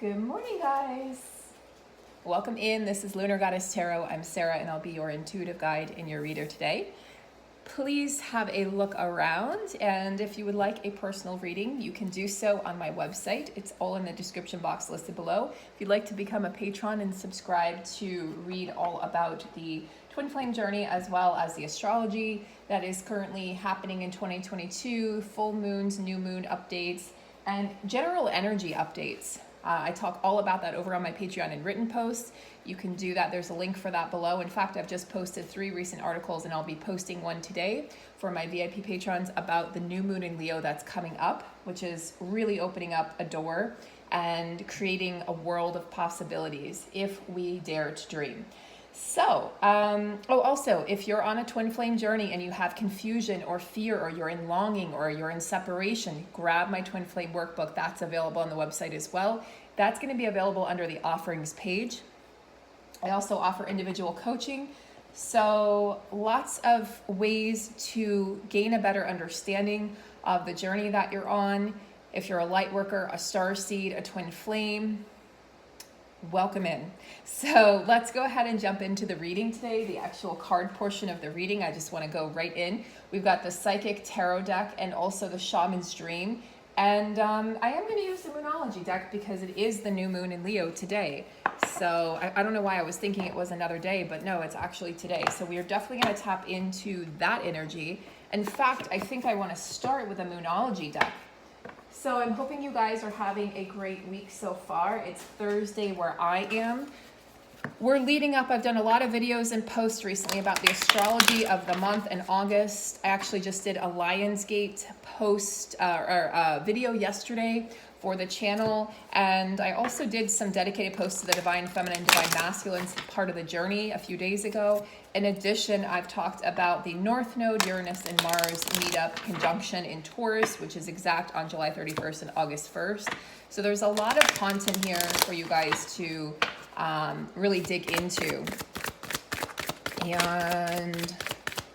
Good morning, guys. Welcome in. This is Lunar Goddess Tarot. I'm Sarah, and I'll be your intuitive guide and your reader today. Please have a look around, and if you would like a personal reading, you can do so on my website. It's all in the description box listed below. If you'd like to become a patron and subscribe to read all about the twin flame journey as well as the astrology that is currently happening in 2022, full moons, new moon updates, and general energy updates. I talk all about that over on my Patreon and written posts. You can do that. There's a link for that below. In fact, I've just posted 3 recent articles, and I'll be posting one today for my VIP patrons about the new moon in Leo that's coming up, which is really opening up a door and creating a world of possibilities if we dare to dream. So, also, if you're on a twin flame journey and you have confusion or fear, or you're in longing, or you're in separation, grab my twin flame workbook. That's available on the website as well. That's going to be available under the offerings page. I also offer individual coaching. So lots of ways to gain a better understanding of the journey that you're on. If you're a light worker, a star seed, a twin flame, welcome in. So let's go ahead and jump into the reading today, the actual card portion of the reading. I just want to go right in. We've got the Psychic Tarot deck and also the Shaman's Dream. And I am going to use the Moonology deck because it is the new moon in Leo today. So I don't know why I was thinking it was another day, but no, it's actually today. So we are definitely going to tap into that energy. In fact, I think I want to start with a Moonology deck. So I'm hoping you guys are having a great week so far. It's Thursday where I am. We're leading up. I've done a lot of videos and posts recently about the astrology of the month in August. I actually just did a Lionsgate post video yesterday for the channel, and I also did some dedicated posts to the Divine Feminine, Divine Masculine part of the journey a few days ago. In addition, I've talked about the North Node, Uranus and Mars meetup conjunction in Taurus, which is exact on July 31st and August 1st. So there's a lot of content here for you guys to really dig into, and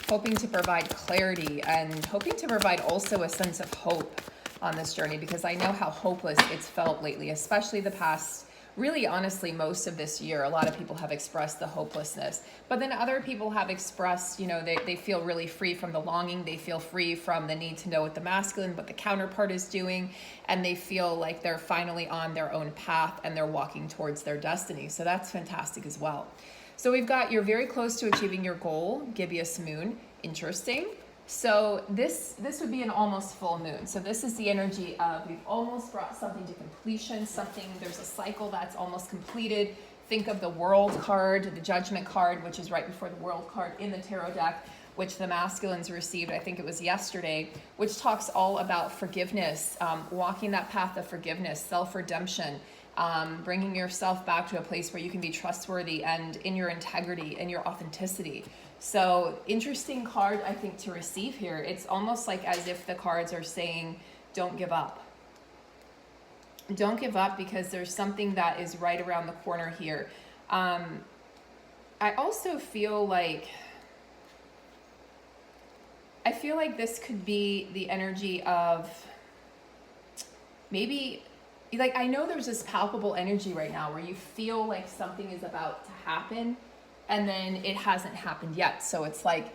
hoping to provide clarity and hoping to provide also a sense of hope on this journey, because I know how hopeless it's felt lately, especially the past, really honestly, most of this year. A lot of people have expressed the hopelessness, but then other people have expressed, you know, they feel really free from the longing. They feel free from the need to know what the masculine, what the counterpart is doing. And they feel like they're finally on their own path and they're walking towards their destiny. So that's fantastic as well. So we've got, you're very close to achieving your goal, gibbous moon. Interesting. So this would be an almost full moon. So this is the energy of, we've almost brought something to completion, there's a cycle that's almost completed. Think of the World card, the Judgment card, which is right before the World card in the tarot deck, which the masculines received, I think it was yesterday, which talks all about forgiveness, walking that path of forgiveness, self-redemption, bringing yourself back to a place where you can be trustworthy and in your integrity and your authenticity. So interesting card, I think, to receive here. It's almost like as if the cards are saying, don't give up. Don't give up, because there's something that is right around the corner here. I also feel like, this could be the energy of maybe, like, I know there's this palpable energy right now where you feel like something is about to happen, and then it hasn't happened yet. So it's like,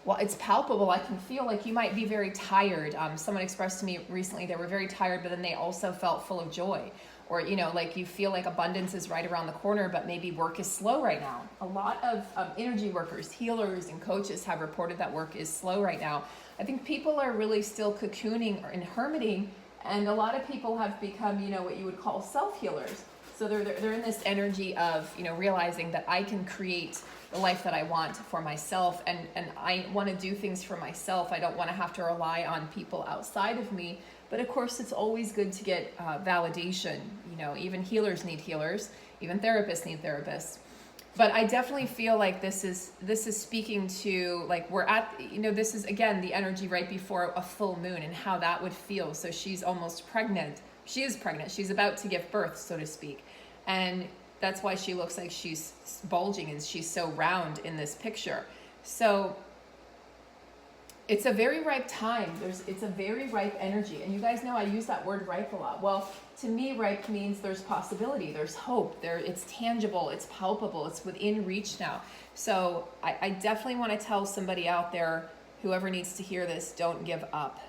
well, it's palpable. I can feel like you might be very tired. Someone expressed to me recently they were very tired, but then they also felt full of joy. Or, you know, like you feel like abundance is right around the corner, but maybe work is slow right now. A lot of energy workers, healers, and coaches have reported that work is slow right now. I think people are really still cocooning and hermiting, and a lot of people have become, you know, what you would call self-healers. So they're in this energy of, you know, realizing that I can create the life that I want for myself, and I want to do things for myself. I don't want to have to rely on people outside of me. But of course, it's always good to get validation. You know, even healers need healers, even therapists need therapists. But I definitely feel like this is speaking to, like, we're at, you know, this is again the energy right before a full moon and how that would feel. So she's almost pregnant. She is pregnant. She's about to give birth, so to speak. And that's why she looks like she's bulging and she's so round in this picture. So it's a very ripe time. It's a very ripe energy. And you guys know I use that word ripe a lot. Well, to me, ripe means there's possibility, there's hope, it's tangible, it's palpable, it's within reach now. So I definitely want to tell somebody out there, whoever needs to hear this, don't give up.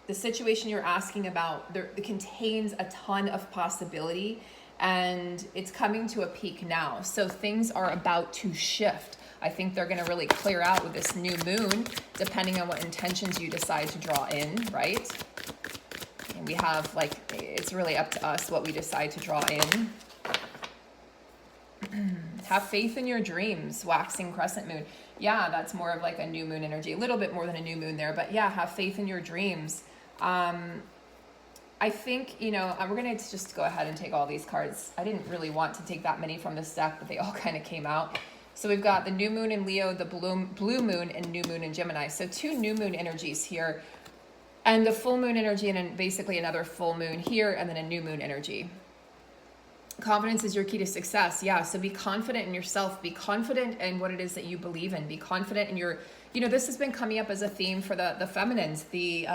The situation you're asking about, it contains a ton of possibility, and it's coming to a peak now. So things are about to shift. I think they're going to really clear out with this new moon, depending on what intentions you decide to draw in, right? And we have, like, it's really up to us what we decide to draw in. Have faith in your dreams, waxing crescent moon. Yeah, that's more of like a new moon energy, a little bit more than a new moon there, but yeah, have faith in your dreams. I think, we're going to just go ahead and take all these cards. I didn't really want to take that many from this deck, but they all kind of came out. So we've got the new moon in Leo, the blue moon, and new moon in Gemini. So 2 new moon energies here, and the full moon energy, and then basically another full moon here, and then a new moon energy. Confidence is your key to success. Yeah, so be confident in yourself. Be confident in what it is that you believe in. Be confident in your, this has been coming up as a theme for the feminines, the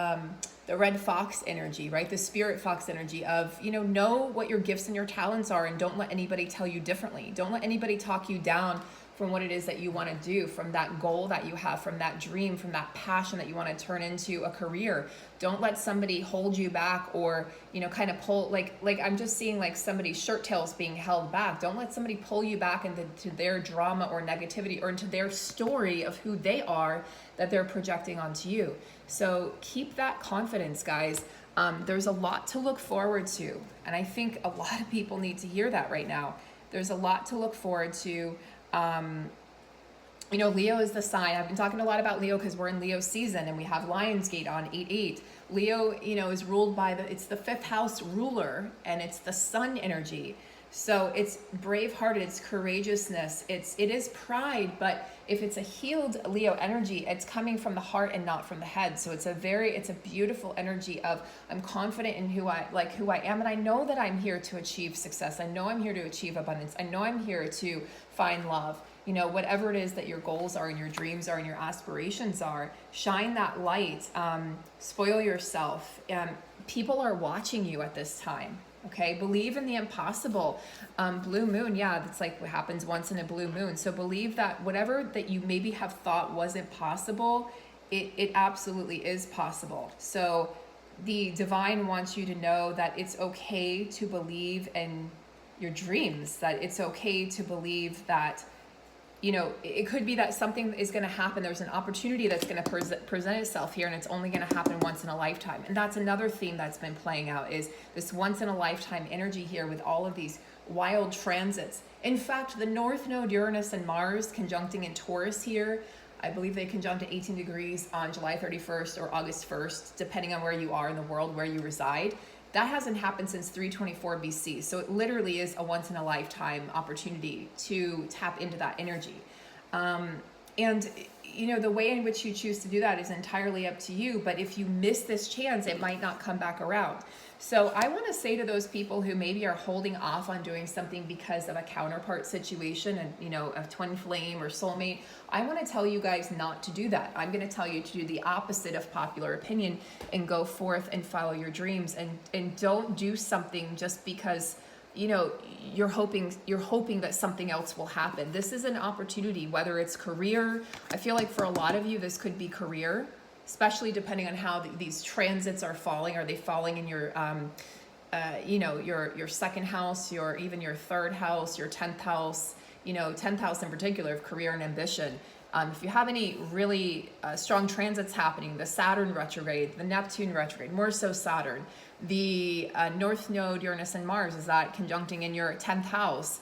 red fox energy, right? The spirit fox energy of, know what your gifts and your talents are, and don't let anybody tell you differently. Don't let anybody talk you down from what it is that you want to do, from that goal that you have, from that dream, from that passion that you want to turn into a career. Don't let somebody hold you back, or, kind of pull, like I'm just seeing like somebody's shirt tails being held back. Don't let somebody pull you back into their drama or negativity, or into their story of who they are that they're projecting onto you. So keep that confidence, guys. There's a lot to look forward to. And I think a lot of people need to hear that right now. There's a lot to look forward to. Leo is the sign. I've been talking a lot about Leo because we're in Leo season, and we have Lionsgate on 8/8. Leo, is ruled by it's the 5th house ruler, and it's the sun energy. So it's brave-hearted, it's courageousness, it is pride, but if it's a healed Leo energy, it's coming from the heart and not from the head. So it's a beautiful energy of, I'm confident in who I am, and I know that I'm here to achieve success. I know I'm here to achieve abundance. I know I'm here to find love. Whatever it is that your goals are and your dreams are and your aspirations are, shine that light, spoil yourself. People are watching you at this time. Okay, believe in the impossible. Blue moon, yeah, that's like what happens once in a blue moon. So believe that whatever that you maybe have thought wasn't possible, it absolutely is possible. So the divine wants you to know that it's okay to believe in your dreams, that it's okay to believe that, it could be that something is going to happen. There's an opportunity that's going to present itself here, and it's only going to happen once in a lifetime. And that's another theme that's been playing out, is this once in a lifetime energy here with all of these wild transits. In fact, the North Node, Uranus and Mars conjuncting in Taurus here, I believe they conjunct at 18 degrees on July 31st or August 1st, depending on where you are in the world, where you reside. That hasn't happened since 324 BC. So it literally is a once in a lifetime opportunity to tap into that energy. And the way in which you choose to do that is entirely up to you. But if you miss this chance, it might not come back around. So I want to say to those people who maybe are holding off on doing something because of a counterpart situation and, a twin flame or soulmate, I want to tell you guys not to do that. I'm going to tell you to do the opposite of popular opinion and go forth and follow your dreams, and don't do something just because, you're hoping that something else will happen. This is an opportunity, whether it's career. I feel like for a lot of you, this could be career, especially depending on how these transits are falling. Are they falling in your, your second house, even your third house, your 10th house, 10th house in particular of career and ambition. If you have any really strong transits happening, the Saturn retrograde, the Neptune retrograde, more so Saturn, the North Node, Uranus and Mars, is that conjuncting in your 10th house.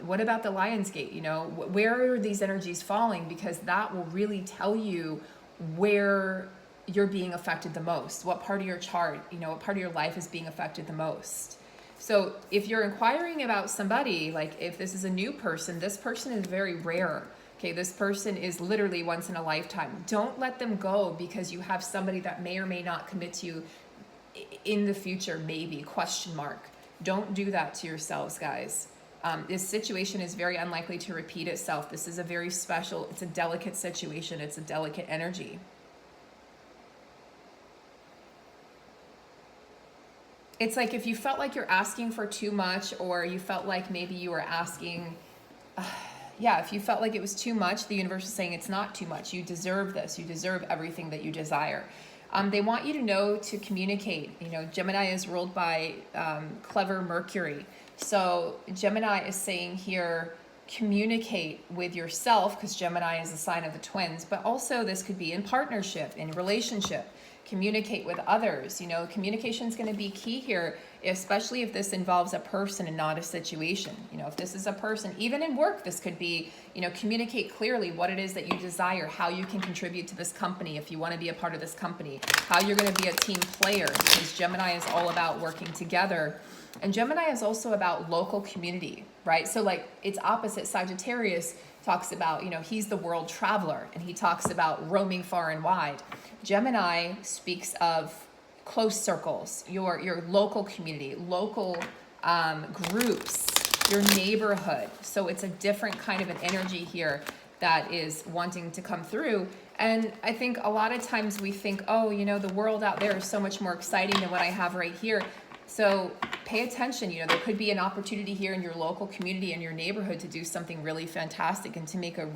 What about the Lionsgate? Where are these energies falling? Because that will really tell you where you're being affected the most, what part of your chart, what part of your life is being affected the most. So if you're inquiring about somebody, like if this is a new person, this person is very rare. Okay, this person is literally once in a lifetime. Don't let them go because you have somebody that may or may not commit to you in the future, maybe, question mark. Don't do that to yourselves, guys. This situation is very unlikely to repeat itself. This is a very special, it's a delicate situation. It's a delicate energy. It's like if you felt like you're asking for too much, or you felt like maybe you were asking, if you felt like it was too much, the universe is saying it's not too much. You deserve this. You deserve everything that you desire. They want you to know to communicate. You know, Gemini is ruled by clever Mercury. So Gemini is saying here, communicate with yourself, because Gemini is the sign of the twins, but also this could be in partnership, in relationship. Communicate with others. You know, communication is going to be key here, especially if this involves a person and not a situation. You know, if this is a person, even in work, this could be, you know, communicate clearly what it is that you desire, how you can contribute to this company if you want to be a part of this company, how you're going to be a team player, because Gemini is all about working together. And Gemini is also about local community, right? So like its opposite, Sagittarius, talks about, you know, he's the world traveler, and he talks about roaming far and wide. Gemini speaks of close circles, your local community, local groups, your neighborhood. So it's a different kind of an energy here that is wanting to come through. And I think a lot of times we think, oh, you know, the world out there is so much more exciting than what I have right here. So pay attention. You know, there could be an opportunity here in your local community, in your neighborhood, to do something really fantastic and to make a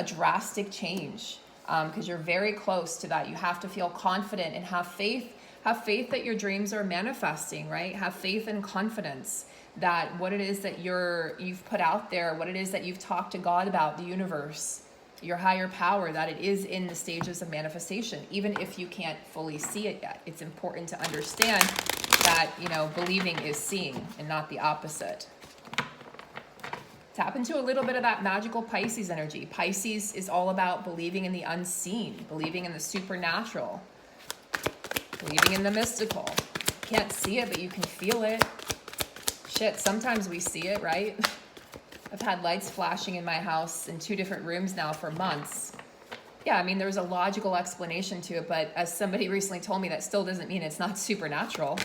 drastic change, because you're very close to that. You have to feel confident and have faith that your dreams are manifesting, right? Have faith and confidence that what it is that you've put out there, what it is that you've talked to God about, the universe, your higher power, that it is in the stages of manifestation, even if you can't fully see it yet. It's important to understand that, you know, believing is seeing and not the opposite. Tap into a little bit of that magical Pisces energy. Pisces is all about believing in the unseen, believing in the supernatural, believing in the mystical. Can't see it, but you can feel it. Shit, sometimes we see it, right? I've had lights flashing in my house in 2 different rooms now for months. Yeah, I mean, there's a logical explanation to it, but as somebody recently told me, that still doesn't mean it's not supernatural.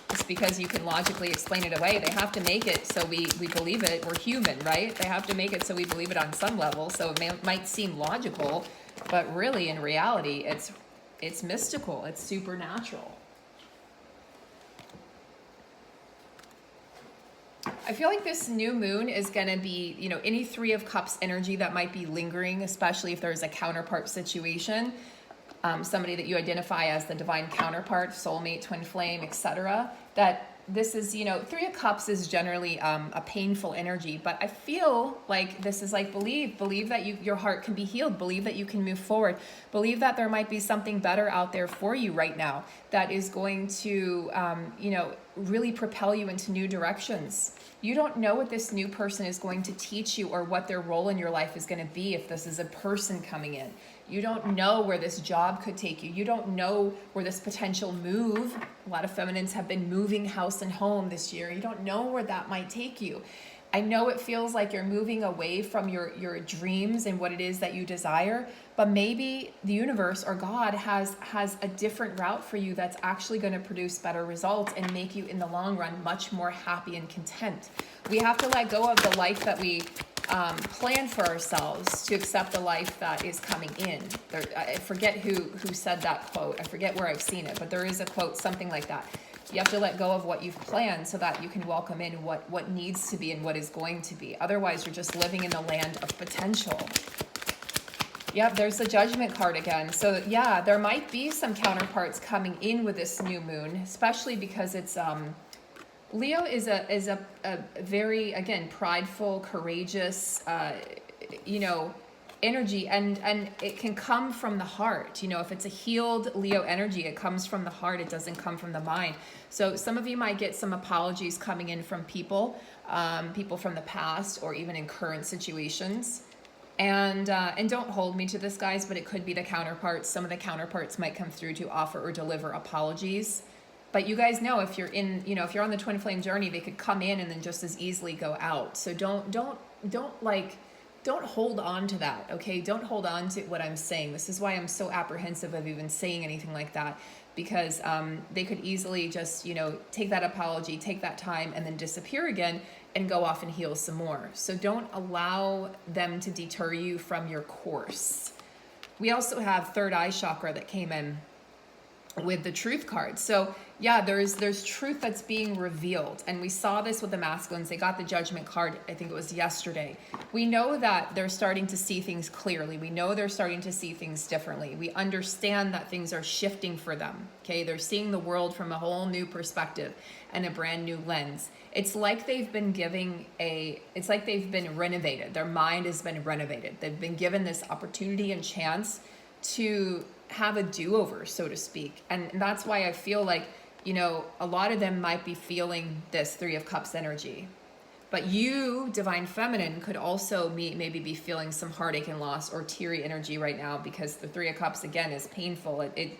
Just because you can logically explain it away, they have to make it so we believe it. We're human, right? They have to make it so we believe it on some level. So it might seem logical, but really in reality, it's mystical, it's supernatural. I feel like this new moon is going to be, you know, any 3 of Cups energy that might be lingering, especially if there's a counterpart situation, somebody that you identify as the divine counterpart, soulmate, twin flame, etc. That this is, you know, 3 of Cups is generally a painful energy, but I feel like this is like believe that your heart can be healed, believe that you can move forward, believe that there might be something better out there for you right now that is going to, you know, really propel you into new directions. You don't know what this new person is going to teach you or what their role in your life is going to be if this is a person coming in. You don't know where this job could take you. You don't know where this potential move, a lot of feminines have been moving house and home this year. You don't know where that might take you. I know it feels like you're moving away from your dreams and what it is that you desire, but maybe the universe or God has a different route for you that's actually going to produce better results and make you in the long run much more happy and content. We have to let go of the life that we plan for ourselves to accept the life that is coming in. I forget who said that quote. I forget where I've seen it, but there is a quote, something like that. You have to let go of what you've planned so that you can welcome in what needs to be and what is going to be. Otherwise, you're just living in the land of potential. Yep, there's the Judgment card again. So yeah, there might be some counterparts coming in with this new moon, especially because it's Leo is a very, again, prideful, courageous, you know, energy, and it can come from the heart. You know, if it's a healed Leo energy, it comes from the heart, it doesn't come from the mind. So some of you might get some apologies coming in from people from the past or even in current situations. And don't hold me to this, guys, but it could be the counterparts. Some of the counterparts might come through to offer or deliver apologies. But you guys know, if you're in, you know, if you're on the twin flame journey, they could come in and then just as easily go out. So don't hold on to that, okay? Don't hold on to what I'm saying. This is why I'm so apprehensive of even saying anything like that. because they could easily just, you know, take that apology, take that time, and then disappear again and go off and heal some more. So don't allow them to deter you from your course. We also have third eye chakra that came in with the truth card. So yeah, there's truth that's being revealed, and we saw this with the masculines. They got the judgment card, I think it was yesterday. We know that they're starting to see things clearly. We know they're starting to see things differently. We understand that things are shifting for them. Okay, they're seeing the world from a whole new perspective and a brand new lens. It's like they've been it's like they've been renovated. Their mind has been renovated. They've been given this opportunity and chance to have a do-over, so to speak. And that's why I feel like, you know, a lot of them might be feeling this Three of Cups energy. But you, Divine Feminine, could also maybe be feeling some heartache and loss or teary energy right now, because the Three of Cups, again, is painful. It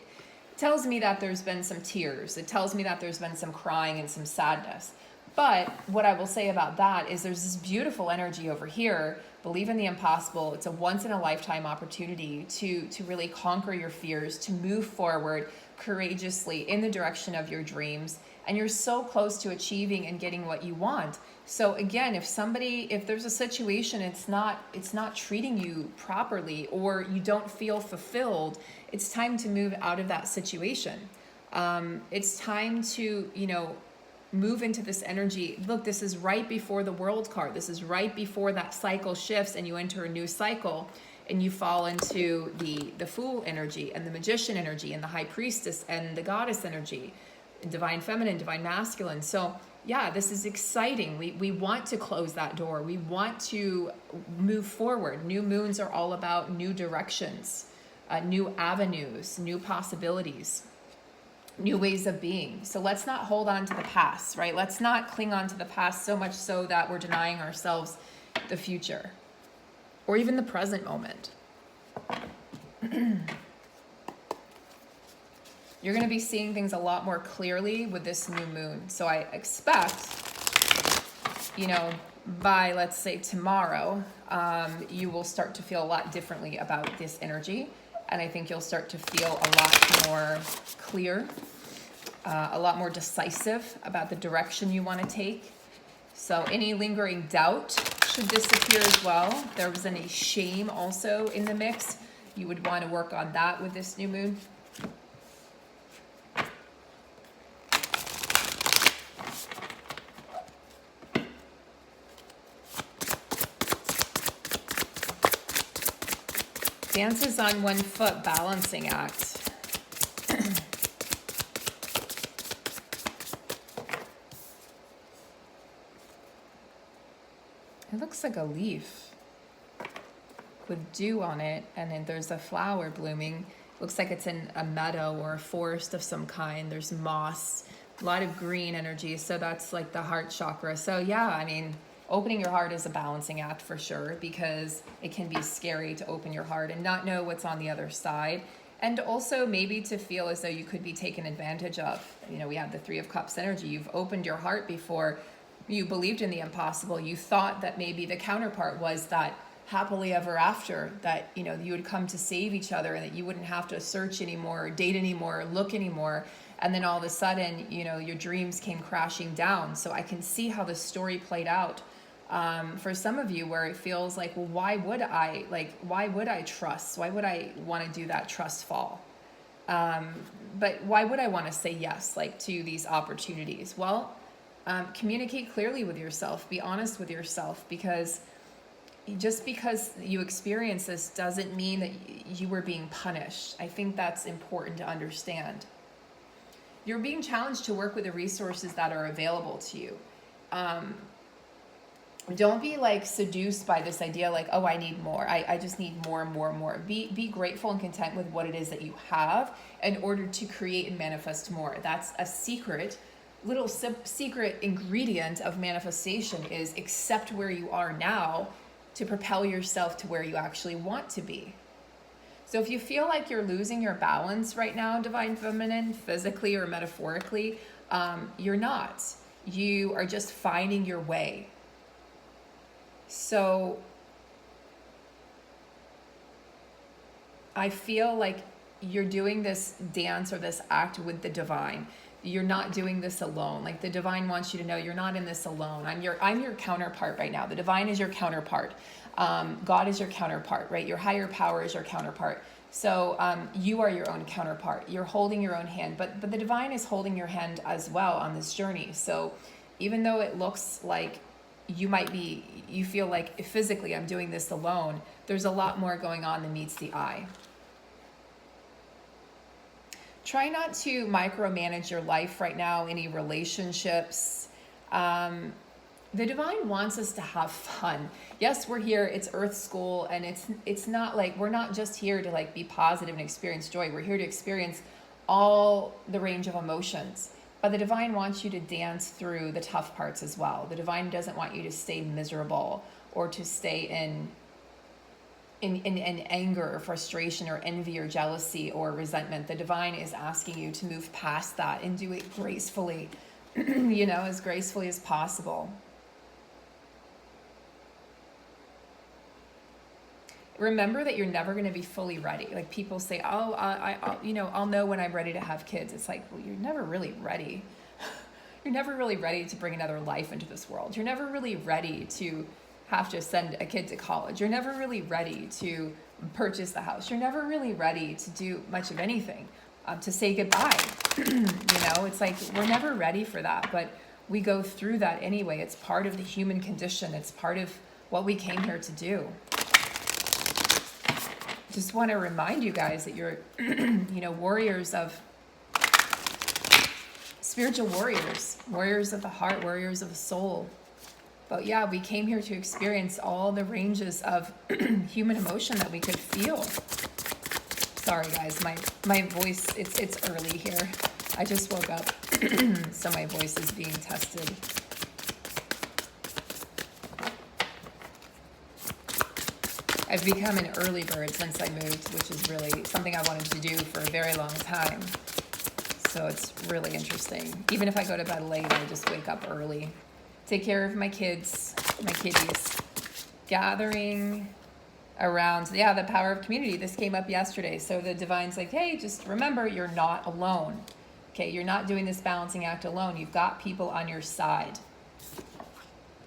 tells me that there's been some tears. It tells me that there's been some crying and some sadness. But what I will say about that is there's this beautiful energy over here. Believe in the impossible. It's a once-in-a-lifetime opportunity to really conquer your fears, to move forward courageously in the direction of your dreams. And you're so close to achieving and getting what you want. So again, if there's a situation, it's not treating you properly, or you don't feel fulfilled, it's time to move out of that situation. It's time to, you know, move into this energy. Look, this is right before the World card. This is right before that cycle shifts and you enter a new cycle, and you fall into the Fool energy and the Magician energy and the High Priestess and the Goddess energy, Divine Feminine, Divine Masculine. So yeah, this is exciting. We want to close that door. We want to move forward. New moons are all about new directions, new avenues, new possibilities, new ways of being. So let's not hold on to the past, right? Let's not cling on to the past so much so that we're denying ourselves the future or even the present moment. You're going to be seeing things a lot more clearly with this new moon. So I expect, you know, by, let's say, tomorrow, you will start to feel a lot differently about this energy. And I think you'll start to feel a lot more clear, a lot more decisive about the direction you want to take. So any lingering doubt should disappear as well. There was any shame also in the mix. You would want to work on that with this new moon. Dances on one foot, balancing act. It looks like a leaf with dew on it, and then there's a flower blooming. Looks like it's in a meadow or a forest of some kind. There's moss, a lot of green energy. So that's like the heart chakra. So yeah, I mean, opening your heart is a balancing act for sure, because it can be scary to open your heart and not know what's on the other side. And also maybe to feel as though you could be taken advantage of. You know, we have the Three of Cups energy. You've opened your heart before. You believed in the impossible. You thought that maybe the counterpart was that happily ever after, that, you know, you would come to save each other and that you wouldn't have to search anymore, date anymore, look anymore. And then all of a sudden, you know, your dreams came crashing down. So I can see how the story played out for some of you, where it feels like, well, why would I trust? Why would I want to do that trust fall? But why would I want to say yes, like, to these opportunities? Well, communicate clearly with yourself, be honest with yourself, because just because you experience this doesn't mean that you were being punished. I think that's important to understand. You're being challenged to work with the resources that are available to you. Don't be like seduced by this idea like, oh, I need more. I just need more and more and more. Be grateful and content with what it is that you have in order to create and manifest more. That's a secret ingredient of manifestation, is accept where you are now to propel yourself to where you actually want to be. So if you feel like you're losing your balance right now, Divine Feminine, physically or metaphorically, you're not. You are just finding your way. So I feel like you're doing this dance or this act with the divine. You're not doing this alone. Like the divine wants you to know you're not in this alone. I'm your counterpart right now. The divine is your counterpart. God is your counterpart, right? Your higher power is your counterpart. So you are your own counterpart. You're holding your own hand, but the divine is holding your hand as well on this journey. So even though it looks like you feel like physically I'm doing this alone, there's a lot more going on than meets the eye. Try not to micromanage your life right now, any relationships. The divine wants us to have fun. Yes, we're here, it's Earth School, and it's not like, we're not just here to like be positive and experience joy. We're here to experience all the range of emotions. But the divine wants you to dance through the tough parts as well. The divine doesn't want you to stay miserable or to stay in anger or frustration or envy or jealousy or resentment. The divine is asking you to move past that and do it gracefully, as gracefully as possible. Remember that you're never going to be fully ready. Like people say, oh, I'll know when I'm ready to have kids. It's like, well, you're never really ready. You're never really ready to bring another life into this world. You're never really ready to have to send a kid to college. You're never really ready to purchase the house. You're never really ready to do much of anything, to say goodbye. It's like we're never ready for that, but we go through that anyway. It's part of the human condition. It's part of what we came here to do. Just want to remind you guys that you're, warriors of, spiritual warriors of the heart, warriors of the soul. But yeah, we came here to experience all the ranges of human emotion that we could feel. Sorry guys, my voice, it's early here. I just woke up, so my voice is being tested. I've become an early bird since I moved, which is really something I wanted to do for a very long time. So it's really interesting. Even if I go to bed late, I just wake up early. Take care of my kids, my kitties. Gathering around, the power of community. This came up yesterday. So the divine's like, hey, just remember, you're not alone. Okay, you're not doing this balancing act alone. You've got people on your side.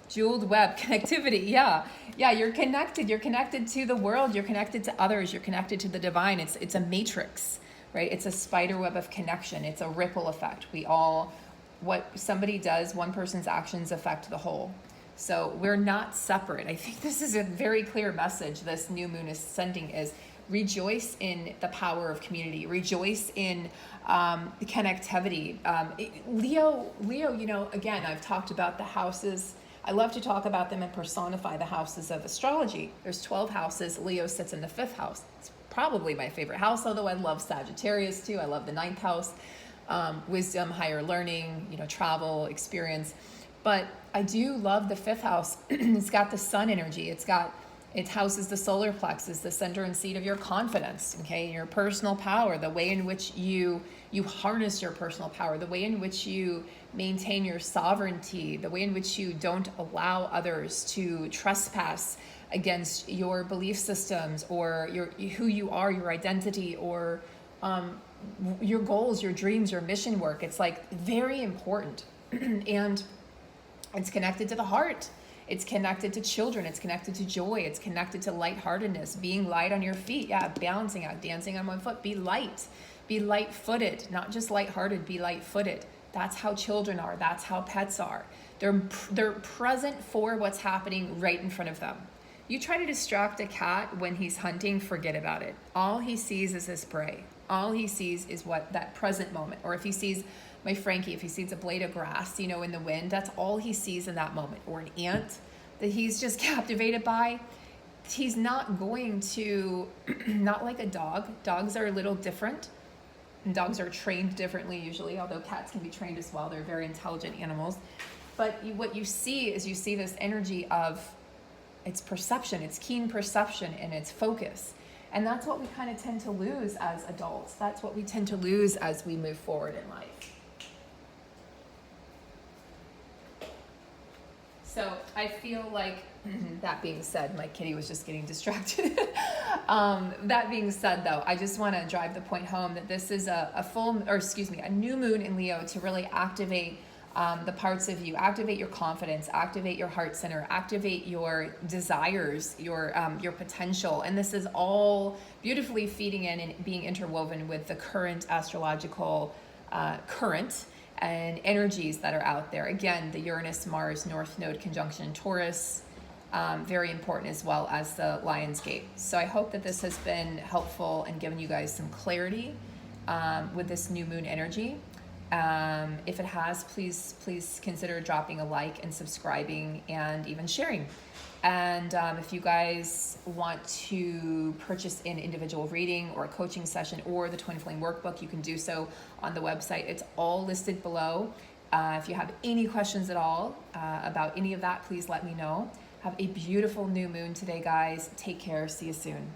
Jeweled web, connectivity, yeah, you're connected. You're connected to the world. You're connected to others. You're connected to the divine. It's a matrix, right? It's a spider web of connection. It's a ripple effect. What somebody does, one person's actions affect the whole. So we're not separate. I think this is a very clear message this new moon is sending is rejoice in the power of community. Rejoice in the connectivity. Leo, again, I've talked about the houses. I love to talk about them and personify the houses of astrology. There's 12 houses. Leo sits in the 5th house. It's probably my favorite house, although I love Sagittarius too. I love the 9th house. Wisdom, higher learning, travel, experience. But I do love the 5th house. It's got the sun energy. It houses the solar plexus, the center and seat of your confidence, okay? Your personal power, the way in which you harness your personal power, the way in which you maintain your sovereignty, the way in which you don't allow others to trespass against your belief systems or who you are, your identity, or your goals, your dreams, your mission work. It's like very important. And it's connected to the heart. It's connected to children. It's connected to joy. It's connected to lightheartedness, being light on your feet. Yeah, balancing out, dancing on one foot. Be light. Be light-footed, not just lighthearted. Be light-footed. That's how children are. That's how pets are. They're present for what's happening right in front of them. You try to distract a cat when he's hunting, forget about it. All he sees is his prey. All he sees is that present moment. Or if he sees my Frankie, if he sees a blade of grass, in the wind, that's all he sees in that moment. Or an ant that he's just captivated by. He's not going to, not like a dog. Dogs are a little different. And dogs are trained differently usually, although cats can be trained as well. They're very intelligent animals. But what you see is this energy of its perception, its keen perception, and its focus. And that's what we kind of tend to lose as adults. That's what we tend to lose as we move forward in life. So I feel like, that being said, my kitty was just getting distracted. That being said, though, I just want to drive the point home that this is a new moon in Leo to really activate the parts of you, activate your confidence, activate your heart center, activate your desires, your potential, and this is all beautifully feeding in and being interwoven with the current astrological current and energies that are out there. Again, the Uranus-Mars North Node conjunction Taurus, very important, as well as the Lion's Gate. So I hope that this has been helpful and given you guys some clarity with this new moon energy. If it has, please consider dropping a like and subscribing and even sharing. And if you guys want to purchase an individual reading or a coaching session or the Twin Flame Workbook, you can do so on the website. It's all listed below. If you have any questions at all about any of that, please let me know. Have a beautiful new moon today, guys. Take care. See you soon.